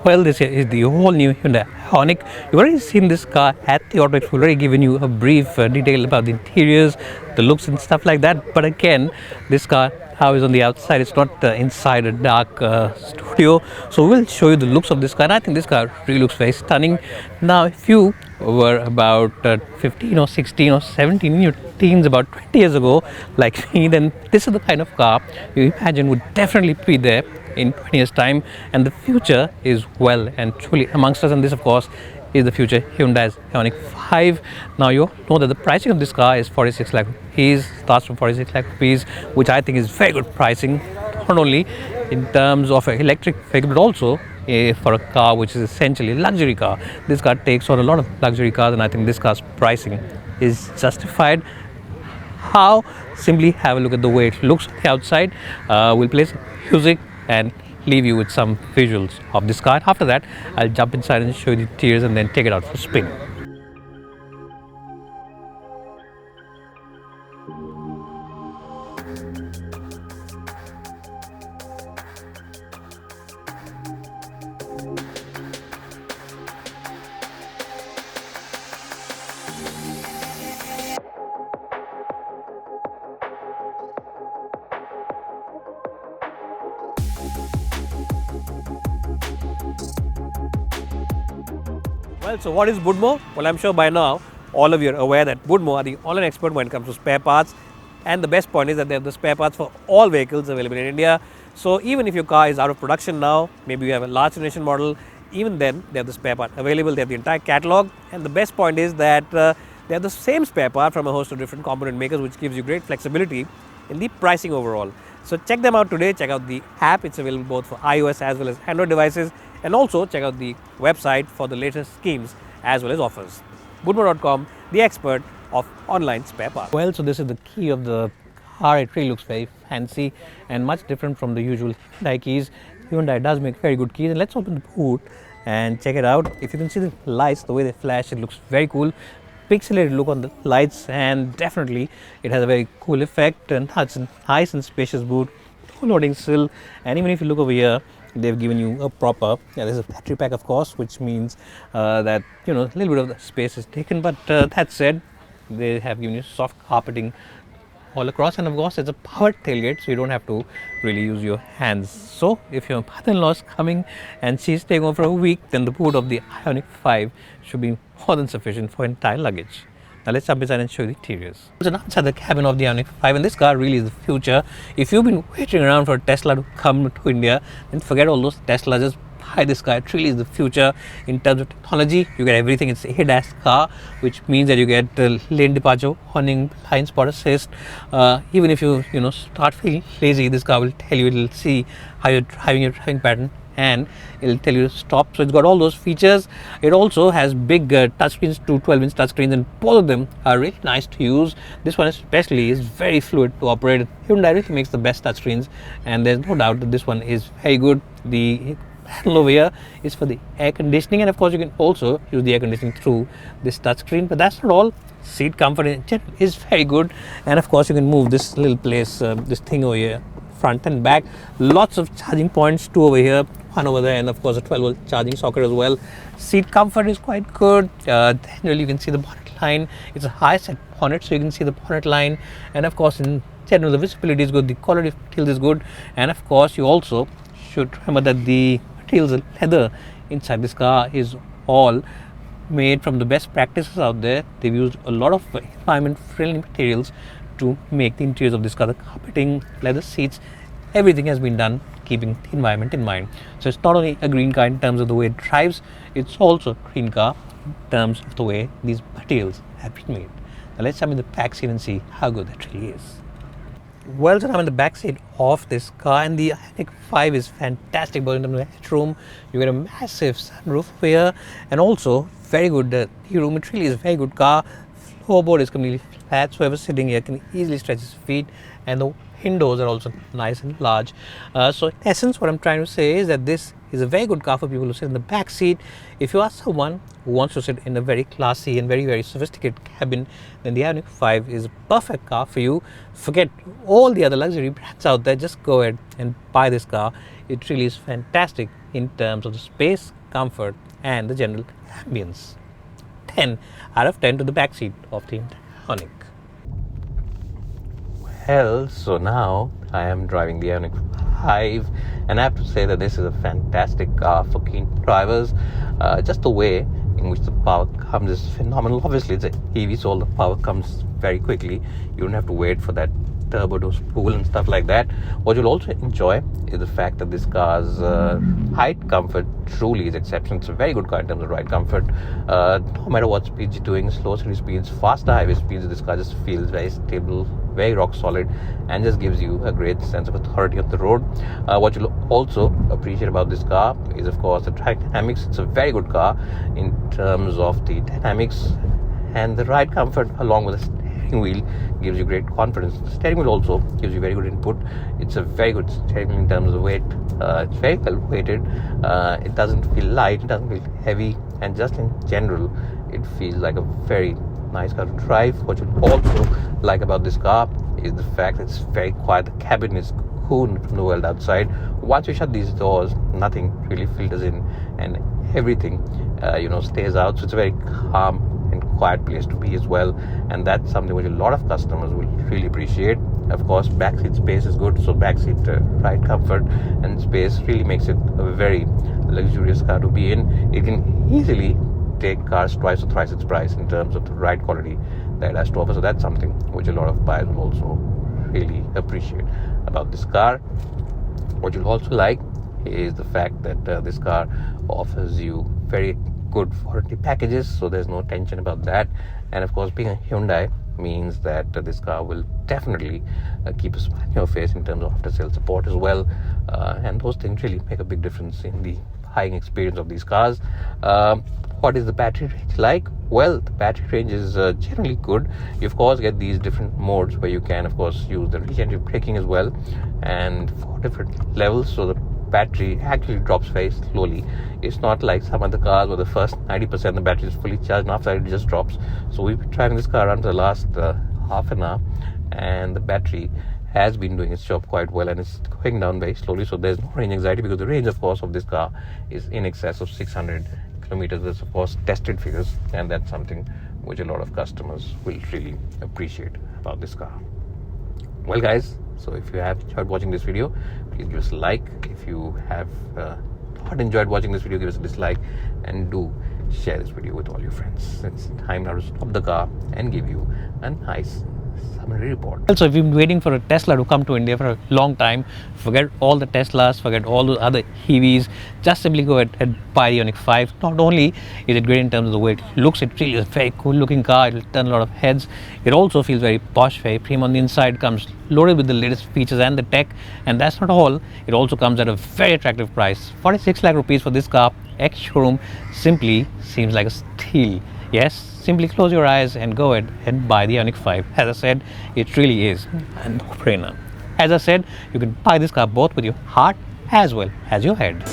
Well, this is the whole new Hyundai Ioniq. You've already seen this car at the auto. We've already given you a brief detail about the interiors, the looks and stuff like that. But again, this car, how is on the outside, it's not inside a dark studio. So we'll show you the looks of this car. And I think this car really looks very stunning. Now, if you were about 15 or 16 or 17 in your teens about 20 years ago, like me, then this is the kind of car you imagine would definitely be there in 20 years time, and the future is well and truly amongst us. And this, of course, is the future Hyundai's Ioniq 5. Now you know that the pricing of this car is 46 lakh rupees, starts from 46 lakh rupees, which I think is very good pricing, not only in terms of an electric vehicle but also for a car which is essentially a luxury car. This car takes on a lot of luxury cars, and I think this car's pricing is justified. How? Simply have a look at the way it looks on the outside. We'll play some music and leave you with some visuals of this car. After that, I'll jump inside and show you the interiors and then take it out for a spin. Well, so what is Budmo? Well, I'm sure by now all of you are aware that Budmo are the online expert when it comes to spare parts, and the best point is that they have the spare parts for all vehicles available in India. So even if your car is out of production now, maybe you have a large generation model, even then they have the spare part available. They have the entire catalog, and the best point is that they have the same spare part from a host of different component makers, which gives you great flexibility in the pricing overall. So check them out today. Check out the app. It's available both for iOS as well as Android devices. And also check out the website for the latest schemes as well as offers. Budmo.com, the expert of online spare parts. Well, so this is the key of the car. It really looks very fancy and much different from the usual Hyundai keys. Hyundai does make very good keys. And let's open the boot and check it out. If you can see the lights, the way they flash, it looks very cool. Pixelated look on the lights, and definitely it has a very cool effect. And it's a nice and spacious boot, loading sill. And even if you look over here, they've given you a proper, there's a battery pack, of course, which means that a little bit of the space is taken. But that said, they have given you soft carpeting all across, and of course it's a powered tailgate, so you don't have to really use your hands. So if your mother-in-law is coming and she's staying over for a week, then the boot of the Ioniq 5 should be more than sufficient for entire luggage. Now let's jump inside and show you the interiors. So now inside the cabin of the Ioniq 5, and this car really is the future. If you've been waiting around for a Tesla to come to India, then forget all those Teslas. Just buy this car. It really is the future in terms of technology. You get everything. It's a ADAS car, which means that you get lane departure warning, blind spot assist. Even if you start feeling lazy, this car will tell you. It'll see how you're driving your driving pattern, and it'll tell you to stop. So it's got all those features. It also has big touchscreens, two 12-inch touchscreens, and both of them are really nice to use. This one especially is very fluid to operate. Hyundai really makes the best touchscreens, and there's no doubt that this one is very good. The panel over here is for the air conditioning, and of course you can also use the air conditioning through this touchscreen. But that's not all. Seat comfort in general is very good, and of course you can move this little place, this thing over here, front and back. Lots of charging points, two over here, one over there, and of course a 12-volt charging socket as well. Seat comfort is quite good. Generally you can see the bonnet line. It's a high set bonnet, so you can see the bonnet line, and of course in general the visibility is good, the quality of material is good, and of course you also should remember that the materials, leather inside this car is all made from the best practices out there. They've used a lot of environment friendly materials to make the interiors of this car. The carpeting, leather seats, everything has been done keeping the environment in mind. So it's not only a green car in terms of the way it drives, it's also a green car in terms of the way these materials have been made. Now let's jump in the back seat and see how good that really is. Well, so I'm in the back seat of this car, and the Ioniq 5 is fantastic both in terms of headroom. You get a massive sunroof here, and also very good room. It really is a very good car. Floorboard is completely flat, so whoever's sitting here can easily stretch his feet, and the windows are also nice and large. So in essence, what I'm trying to say is that this is a very good car for people who sit in the back seat. If you are someone who wants to sit in a very classy and very, very sophisticated cabin, then the Ioniq 5 is a perfect car for you. Forget all the other luxury brands out there. Just go ahead and buy this car. It really is fantastic in terms of the space, comfort and the general ambience. 10 out of 10 to the backseat of the Ioniq. Well, so now I am driving the Ioniq 5 and I have to say that this is a fantastic car for keen drivers. Just the way in which the power comes is phenomenal. Obviously it's a EV, so all the power comes very quickly. You don't have to wait for that turbo to spool and stuff like that. What you'll also enjoy is the fact that this car's height comfort truly is exceptional. It's a very good car in terms of ride comfort. No matter what speeds you're doing, slow city speeds, faster highway speeds, this car just feels very stable, very rock solid, and just gives you a great sense of authority on the road. What you'll also appreciate about this car is, of course, the track dynamics. It's a very good car in terms of the dynamics, and the ride comfort along with the steering wheel gives you great confidence. The steering wheel also gives you very good input. It's a very good steering wheel in terms of weight. It's very well weighted. It doesn't feel light, it doesn't feel heavy, and just in general it feels like a very nice car to drive. What you also like about this car is the fact that it's very quiet. The cabin is cool from the world outside. Once you shut these doors, nothing really filters in, and everything stays out. So it's a very calm and quiet place to be as well, and that's something which a lot of customers will really appreciate. Of course, backseat space is good, so backseat ride comfort and space really makes it a very luxurious car to be in. It can easily take cars twice or thrice its price in terms of the ride quality that it has to offer. So that's something which a lot of buyers will also really appreciate about this car. What you'll also like is the fact that this car offers you very good warranty packages, so there's no tension about that. And of course, being a Hyundai means that this car will definitely keep a smile on your face in terms of after sales support as well, and those things really make a big difference in the buying experience of these cars. What is the battery range like? Well, the battery range is generally good. You of course get these different modes where you can of course use the regenerative braking as well, and for different levels, so the battery actually drops very slowly. It's not like some other cars where the first 90% the battery is fully charged and after that it just drops. So we've been driving this car around for the last half an hour, and the battery has been doing its job quite well, and it's going down very slowly. So there's no range anxiety, because the range of course of this car is in excess of 600 kilometers. That's of course tested figures, and that's something which a lot of customers will really appreciate about this car. Well guys, so if you have enjoyed watching this video, please give us a like. If you have not enjoyed watching this video, give us a dislike, and do share this video with all your friends. It's time now to stop the car and give you a nice summary report. Also, if you've been waiting for a Tesla to come to India for a long time, forget all the Teslas, forget all the other EVs, just simply go ahead and buy the Ioniq 5. Not only is it great in terms of the way it looks, it really is a very cool looking car. It will turn a lot of heads. It also feels very posh, very premium on the inside, comes loaded with the latest features and the tech. And that's not all, it also comes at a very attractive price. 46 lakh rupees for this car ex-showroom simply seems like a steal. Yes, simply close your eyes and go ahead and buy the Ioniq 5. As I said, it really is a no-brainer. As I said, you can buy this car both with your heart as well as your head.